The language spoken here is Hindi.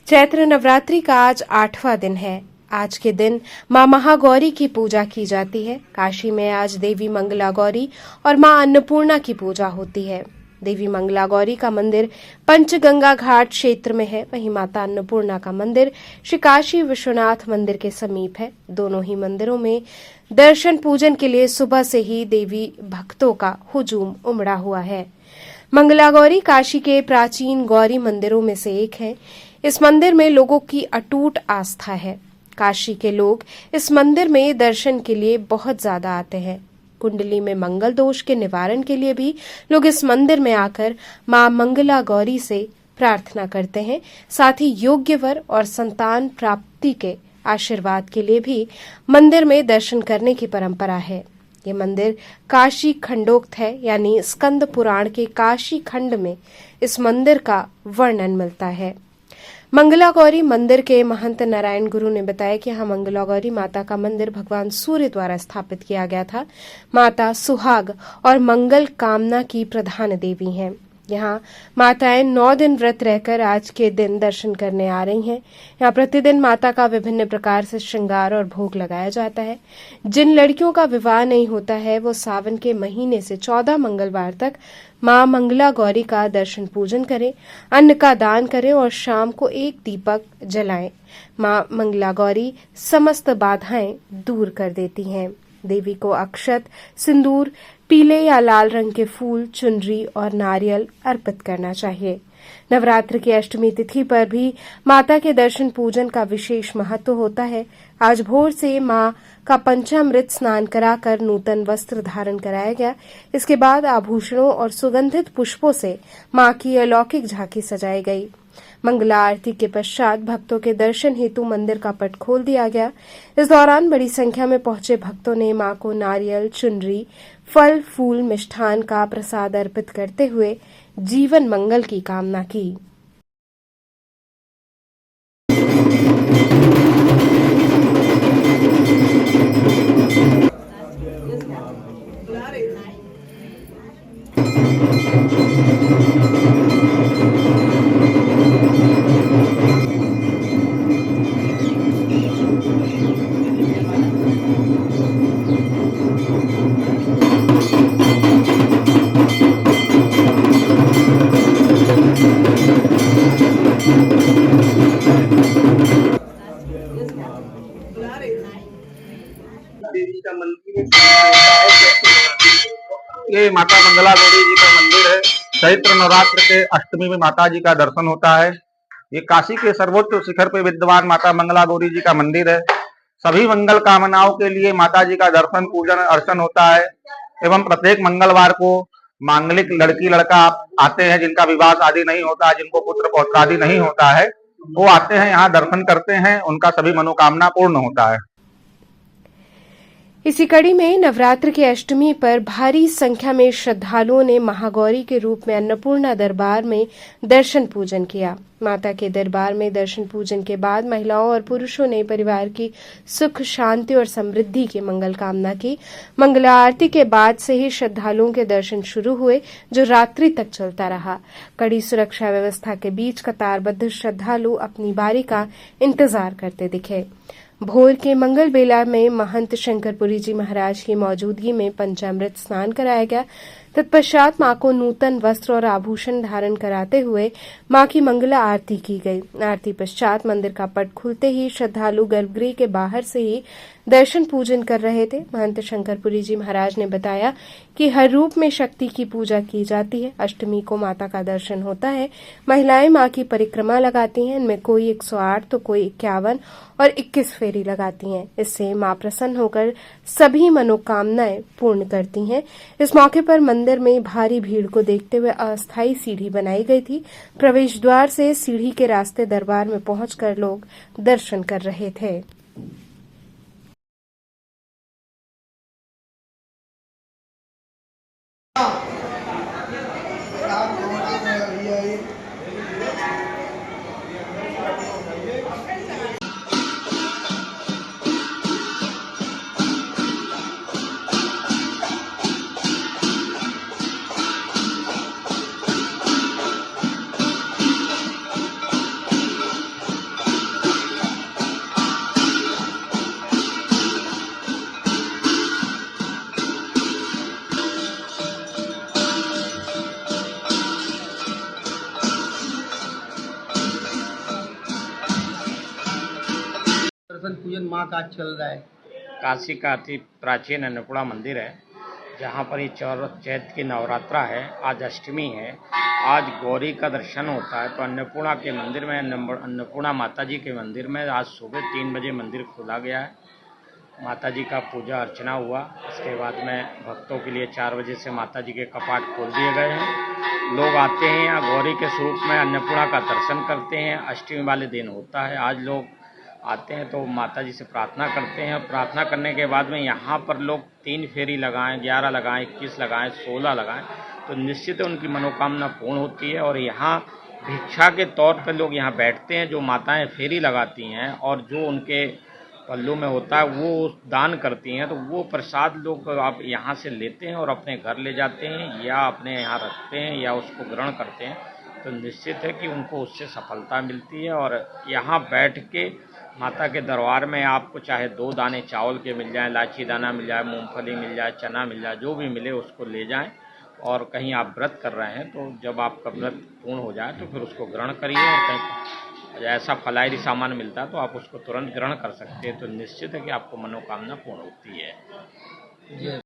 चैत्र नवरात्रि का आज 8वां दिन है। आज के दिन मां महागौरी की पूजा की जाती है। काशी में आज देवी मंगला गौरी और मां अन्नपूर्णा की पूजा होती है। देवी मंगला गौरी का मंदिर पंचगंगा घाट क्षेत्र में है, वहीं माता अन्नपूर्णा का मंदिर श्री काशी विश्वनाथ मंदिर के समीप है। दोनों ही मंदिरों में दर्शन पूजन के लिए सुबह से ही देवी भक्तों का हुजूम उमड़ा हुआ है। मंगला गौरी काशी के प्राचीन गौरी मंदिरों में से एक है। इस मंदिर में लोगों की अटूट आस्था है। काशी के लोग इस मंदिर में दर्शन के लिए बहुत ज्यादा आते हैं। कुंडली में मंगल दोष के निवारण के लिए भी लोग इस मंदिर में आकर मां मंगला गौरी से प्रार्थना करते हैं। साथ ही योग्य वर और संतान प्राप्ति के आशीर्वाद के लिए भी मंदिर में दर्शन करने की परंपरा है। ये मंदिर काशी खंडोक्त है, यानी स्कंद पुराण के काशी खंड में इस मंदिर का वर्णन मिलता है। मंगला गौरी मंदिर के महंत नारायण गुरु ने बताया कि यहाँ मंगला गौरी माता का मंदिर भगवान सूर्य द्वारा स्थापित किया गया था। माता सुहाग और मंगल कामना की प्रधान देवी हैं। यहाँ माताएं 9 दिन व्रत रहकर आज के दिन दर्शन करने आ रही हैं। यहाँ प्रतिदिन माता का विभिन्न प्रकार से श्रृंगार और भोग लगाया जाता है। जिन लड़कियों का विवाह नहीं होता है वो सावन के महीने से 14 मंगलवार तक मां मंगला गौरी का दर्शन पूजन करें, अन्न का दान करें और शाम को एक दीपक जलाएं। मां मंगला गौरी समस्त बाधाएं दूर कर देती हैं। देवी को अक्षत, सिंदूर, पीले या लाल रंग के फूल, चुनरी और नारियल अर्पित करना चाहिए। नवरात्र की अष्टमी तिथि पर भी माता के दर्शन पूजन का विशेष महत्व होता है। आज भोर से मां का पंचामृत स्नान कराकर नूतन वस्त्र धारण कराया गया। इसके बाद आभूषणों और सुगंधित पुष्पों से मां की अलौकिक झांकी सजाई गई। मंगला आरती के पश्चात भक्तों के दर्शन हेतु मंदिर का पट खोल दिया गया। इस दौरान बड़ी संख्या में पहुंचे भक्तों ने मां को नारियल, चुनरी, फल, फूल, मिष्ठान का प्रसाद अर्पित करते हुए जीवन मंगल की कामना की। देवी का मंदिर ये माता मंगला गौरी जी का मंदिर है। चैत्र नवरात्र के अष्टमी में माता जी का दर्शन होता है। ये काशी के सर्वोच्च शिखर पे विद्यमान माता मंगला गौरी जी का मंदिर है। सभी मंगल कामनाओं के लिए माता जी का दर्शन, पूजन, अर्चन होता है एवं प्रत्येक मंगलवार को मांगलिक लड़की लड़का आते हैं जिनका विवाह शादी नहीं होता, जिनको पुत्र पौत्र आदि नहीं होता है, वो आते हैं यहाँ दर्शन करते हैं, उनका सभी मनोकामना पूर्ण होता है। इसी कड़ी में नवरात्र की अष्टमी पर भारी संख्या में श्रद्धालुओं ने महागौरी के रूप में अन्नपूर्णा दरबार में दर्शन पूजन किया। माता के दरबार में दर्शन पूजन के बाद महिलाओं और पुरुषों ने परिवार की सुख, शांति और समृद्धि की मंगल कामना की। मंगला आरती के बाद से ही श्रद्धालुओं के दर्शन शुरू हुए, जो रात्रि तक चलता रहा। कड़ी सुरक्षा व्यवस्था के बीच कतारबद्ध श्रद्धालु अपनी बारी का इंतजार करते दिखे। भोर के मंगल बेला में महंत शंकरपुरी जी महाराज की मौजूदगी में पंचामृत स्नान कराया गया। तत्पश्चात मां को नूतन वस्त्र और आभूषण धारण कराते हुए मां की मंगला आरती की गई। आरती पश्चात मंदिर का पट खुलते ही श्रद्धालु गर्भगृह के बाहर से ही दर्शन पूजन कर रहे थे। महंत शंकरपुरी जी महाराज ने बताया कि हर रूप में शक्ति की पूजा की जाती है। अष्टमी को माता का दर्शन होता है। महिलाएं मां की परिक्रमा लगाती हैं। इनमें कोई 108 तो कोई 51 और 21 फेरी लगाती हैं। इससे मां प्रसन्न होकर सभी मनोकामनाएं पूर्ण करती हैं। इस मौके पर मंदिर में भारी भीड़ को देखते हुए अस्थायी सीढ़ी बनाई गई थी। प्रवेश द्वार से सीढ़ी के रास्ते दरबार में पहुंचकर लोग दर्शन कर रहे थे। दर्शन पूजन माँ का आज चल रहा है। काशी का अति प्राचीन अन्नपूर्णा मंदिर है, जहाँ पर ये चैत्र की नवरात्रा है। आज अष्टमी है, आज गौरी का दर्शन होता है। तो अन्नपूर्णा के मंदिर में, अन्नपूर्णा माता जी के मंदिर में आज सुबह 3 बजे मंदिर खोला गया है। माता जी का पूजा अर्चना हुआ। इसके बाद में भक्तों के लिए 4 बजे से माता जी के कपाट खोल दिए गए हैं। लोग आते हैं यहाँ गौरी के स्वरूप में अन्नपूर्णा का दर्शन करते हैं। अष्टमी वाले दिन होता है। आज लोग आते हैं तो माता जी से प्रार्थना करते हैं। प्रार्थना करने के बाद में यहाँ पर लोग 3 फेरी लगाएं, 11 लगाएं, 21 लगाएं, 16 लगाएं, तो निश्चित उनकी मनोकामना पूर्ण होती है। और यहाँ भिक्षा के तौर पर लोग यहाँ बैठते हैं। जो माताएं फेरी लगाती हैं और जो उनके पल्लू में होता है वो दान करती हैं, तो वो प्रसाद लोग आप यहाँ से लेते हैं और अपने घर ले जाते हैं या अपने यहाँ रखते हैं या उसको ग्रहण करते हैं। तो निश्चित है कि उनको उससे सफलता मिलती है। और यहाँ बैठ के माता के दरबार में आपको चाहे 2 दाने चावल के मिल जाएं, इलायची दाना मिल जाए, मूंगफली मिल जाए, चना मिल जाए, जो भी मिले उसको ले जाएं। और कहीं आप व्रत कर रहे हैं तो जब आपका व्रत पूर्ण हो जाए तो फिर उसको ग्रहण करिए। और कहीं ऐसा फलाहारी सामान मिलता है तो आप उसको तुरंत ग्रहण कर सकते हैं। तो निश्चित है कि आपको मनोकामना पूर्ण होती है।